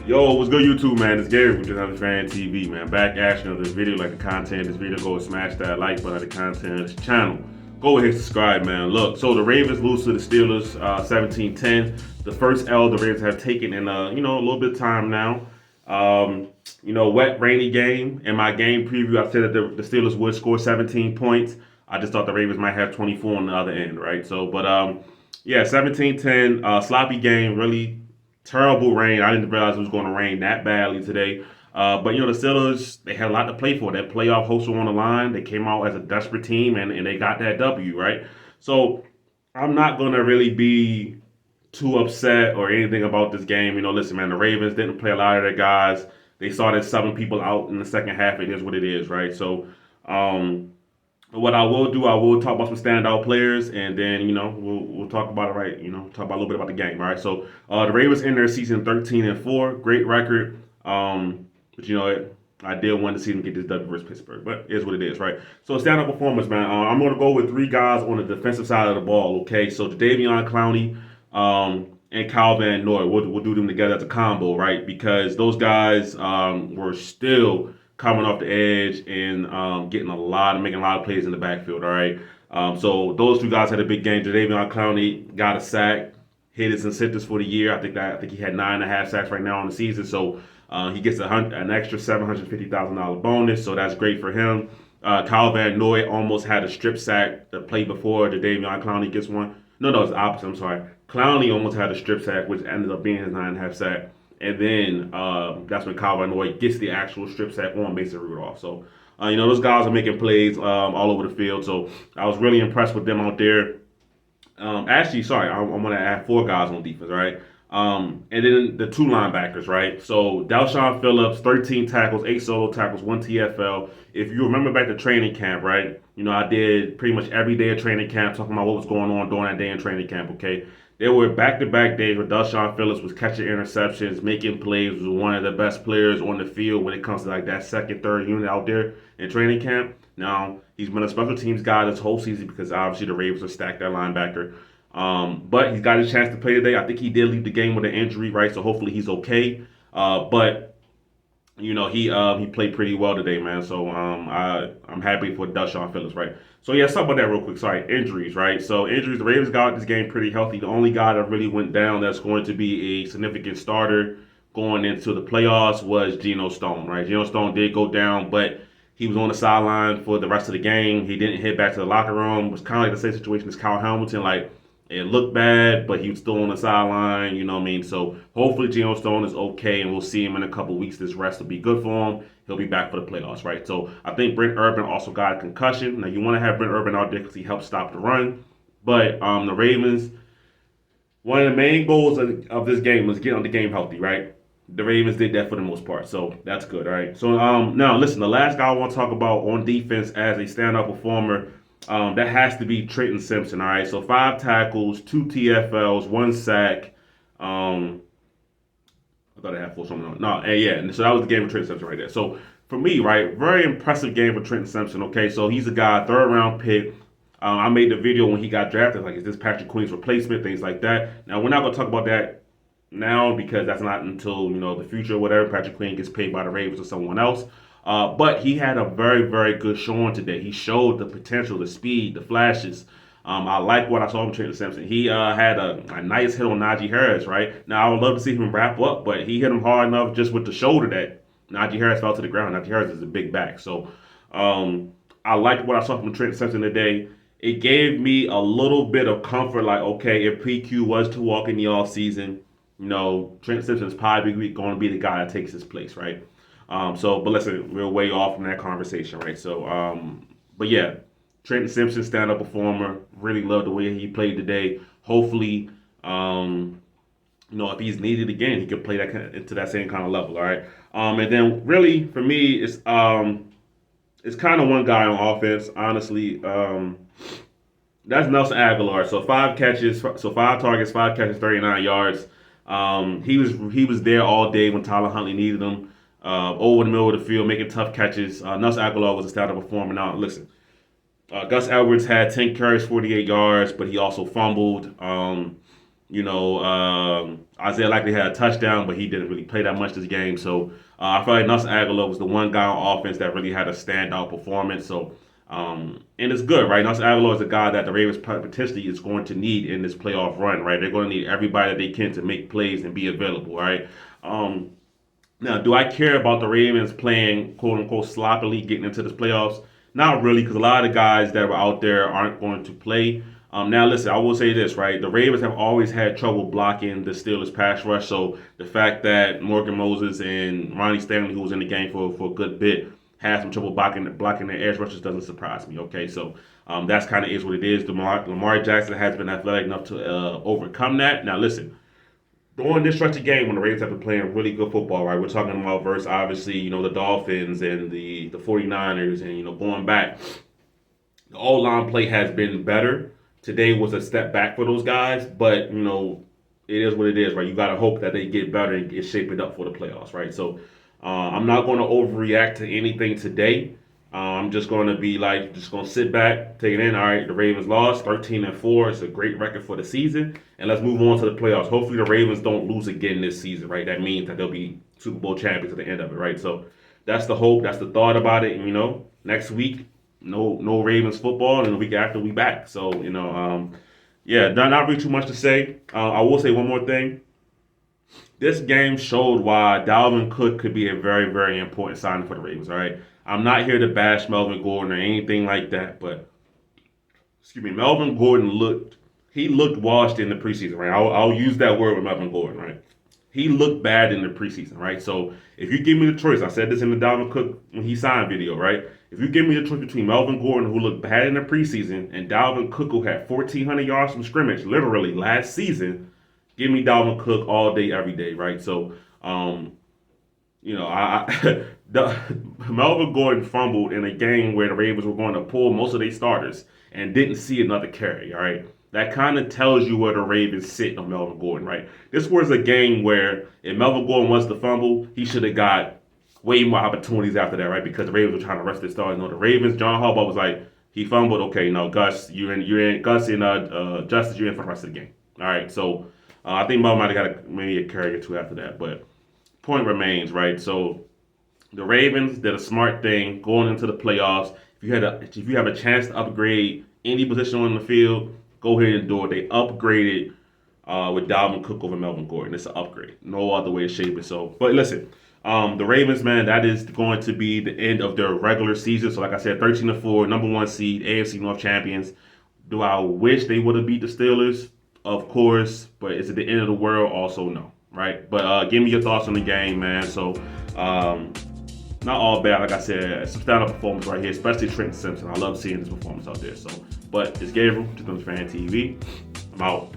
Yo, what's good YouTube, man? It's Gary from Just Another Fan TV, man. Back action of this video. Like the content of this video, go and smash that like button of the content of this channel. Go ahead and subscribe, man. Look, so the Ravens lose to the Steelers 17-10. The first L the Ravens have taken in a little bit of time now. Wet, rainy game. In my game preview, I said that the Steelers would score 17 points. I just thought the Ravens might have 24 on the other end, right? So, but yeah, 17-10, sloppy game, really terrible rain. I didn't realize it was going to rain that badly today. But the Steelers, they had a lot to play for. That playoff hopes were on the line. They came out as a desperate team and they got that W, right? So I'm not gonna really be too upset or anything about this game. Listen, man, the Ravens didn't play a lot of their guys. They started subbing people out in the second half. It is what it is, right? So um, what I will do, I will talk about some standout players, and then we'll talk about it, right? Talk about a little bit about the game, all right? So the Ravens end their season 13-4, great record. But I did want to see them get this W versus Pittsburgh, but it is what it is, right? So standout performance, man. I'm going to go with three guys on the defensive side of the ball. Okay, so Jadeveon Clowney, and Kyle Van Noy, we'll do them together as a combo, right? Because those guys were still coming off the edge and making a lot of plays in the backfield. All right. So those two guys had a big game. Jadeveon Clowney got a sack, hit his incentives for the year. I think he had 9.5 sacks right now on the season. So he gets an extra $750,000 bonus. So that's great for him. Kyle Van Noy almost had a strip sack the play before Jadeveon Clowney gets one. No, it's the opposite. I'm sorry. Clowney almost had a strip sack, which ended up being his 9.5 sack. And then that's when Kyle Van Noy gets the actual strip sack on Mason Rudolph. So, those guys are making plays all over the field. So I was really impressed with them out there. Actually, sorry, I'm going to add four guys on defense, right? And then the two linebackers, right? So Dalshawn Phillips, 13 tackles, 8 solo tackles, 1 TFL. If you remember back to training camp, right? I did pretty much every day of training camp talking about what was going on during that day in training camp, okay? There were back-to-back days where Dalshawn Phillips was catching interceptions, making plays, was one of the best players on the field when it comes to like that second, third unit out there in training camp. Now, he's been a special teams guy this whole season because obviously the Ravens are stacked at linebacker. But he's got his chance to play today. I think he did leave the game with an injury, right? So hopefully he's okay. But he played pretty well today, man. So I'm happy for Deshaun Phillips, right? So yeah, let's talk about that real quick. Sorry, injuries, right? So injuries, the Ravens got this game pretty healthy. The only guy that really went down that's going to be a significant starter going into the playoffs was Geno Stone, right? Geno Stone did go down, but he was on the sideline for the rest of the game. He didn't head back to the locker room. It was kind of like the same situation as Kyle Hamilton. Like, it looked bad, but he was still on the sideline. You know what I mean? So hopefully Geno Stone is okay, and we'll see him in a couple weeks. This rest will be good for him. He'll be back for the playoffs, right? So I think Brent Urban also got a concussion. Now you want to have Brent Urban out there because he helps stop the run. But the Ravens, one of the main goals of this game was getting the game healthy, right? The Ravens did that for the most part, so that's good, all right? So now listen, the last guy I want to talk about on defense as a stand-up performer, that has to be Trenton Simpson, all right? So 5 tackles, 2 TFLs, 1 sack. I thought I had 4 something. No, and yeah, and so that was the game for Trenton Simpson right there. So for me, right, very impressive game for Trenton Simpson. Okay, so he's a guy, third round pick. I made the video when he got drafted, like, is this Patrick Queen's replacement, things like that. Now we're not gonna talk about that now because that's not until the future or whatever. Patrick Queen gets paid by the Ravens or someone else. But he had a very, very good showing today. He showed the potential, the speed, the flashes. I like what I saw from Trenton Simpson. He had a nice hit on Najee Harris, right? Now, I would love to see him wrap up, but he hit him hard enough just with the shoulder that Najee Harris fell to the ground. Najee Harris is a big back. So I liked what I saw from Trenton Simpson today. It gave me a little bit of comfort, like, okay, if PQ was to walk in the offseason, Trent Simpson is probably going to be the guy that takes his place, right? But listen, we're way off from that conversation, right? So, but yeah, Trenton Simpson, stand-up performer. Really love the way he played today. Hopefully, if he's needed again, he can play into that same kind of level, all right? And then really for me, it's kind of one guy on offense, honestly. That's Nelson Aguilar. So 5 catches, so 5 targets, 5 catches, 39 yards. He was there all day when Tyler Huntley needed him. Over the middle of the field, making tough catches. Nelson Aguilar was a stand-up performer. Now, listen, Gus Edwards had 10 carries, 48 yards, but he also fumbled. Isaiah likely had a touchdown, but he didn't really play that much this game. So I feel like Nelson Aguilar was the one guy on offense that really had a standout performance. So and it's good, right? Nelson Aguilar is a guy that the Ravens potentially is going to need in this playoff run, right? They're going to need everybody that they can to make plays and be available, right? Now, do I care about the Ravens playing quote unquote sloppily getting into this playoffs? Not really, because a lot of the guys that were out there aren't going to play. Now, listen, I will say this, right? The Ravens have always had trouble blocking the Steelers' pass rush. So the fact that Morgan Moses and Ronnie Stanley, who was in the game for a good bit, had some trouble blocking their edge rushers doesn't surprise me. Okay, so that's kind of is what it is. Lamar Jackson has been athletic enough to overcome that. Now, listen, during this stretch of game when the Ravens have been playing really good football, right? We're talking about versus obviously, the Dolphins and the 49ers and going back. The O-line play has been better. Today was a step back for those guys, but it is what it is, right? You gotta hope that they get better and get shaped up for the playoffs, right? So I'm not gonna overreact to anything today. I'm just gonna be like, just gonna sit back, take it in. All right, the Ravens lost 13-4. It's a great record for the season, and let's move on to the playoffs. Hopefully, the Ravens don't lose again this season, right? That means that they'll be Super Bowl champions at the end of it, right? So that's the hope, that's the thought about it. And next week, no Ravens football, and the week after we back. So yeah, not really too much to say. I will say one more thing. This game showed why Dalvin Cook could be a very, very important signing for the Ravens. All right, I'm not here to bash Melvin Gordon or anything like that, but excuse me, Melvin Gordon looked washed in the preseason, right? I'll use that word with Melvin Gordon, right? He looked bad in the preseason, right? So if you give me the choice, I said this in the Dalvin Cook when he signed video, right? If you give me the choice between Melvin Gordon, who looked bad in the preseason, and Dalvin Cook, who had 1,400 yards from scrimmage, literally last season, give me Dalvin Cook all day, every day, right? So, Melvin Gordon fumbled in a game where the Ravens were going to pull most of their starters and didn't see another carry, all right? That kind of tells you where the Ravens sit on Melvin Gordon, right? This was a game where if Melvin Gordon was to fumble, he should have got way more opportunities after that, right? Because the Ravens were trying to rest their starters. No, the Ravens, John Harbaugh was like, he fumbled, okay, no, Gus, you're in Gus and Justice, you're in for the rest of the game. All right, so I think Melvin might have got maybe a carry or two after that, but point remains, right? So the Ravens did a smart thing going into the playoffs. If you have a chance to upgrade any position on the field, go ahead and do it. They upgraded with Dalvin Cook over Melvin Gordon. It's an upgrade. No other way to shape it. So, but listen, the Ravens, man, that is going to be the end of their regular season. So, like I said, 13-4, number one seed, AFC North champions. Do I wish they would have beat the Steelers? Of course, but is it the end of the world? Also, no, right? But give me your thoughts on the game, man. So, not all bad, like I said, some standout performance right here, especially Trenton Simpson. I love seeing this performance out there. So, but it's Gabriel, just on Fan TV. I'm out.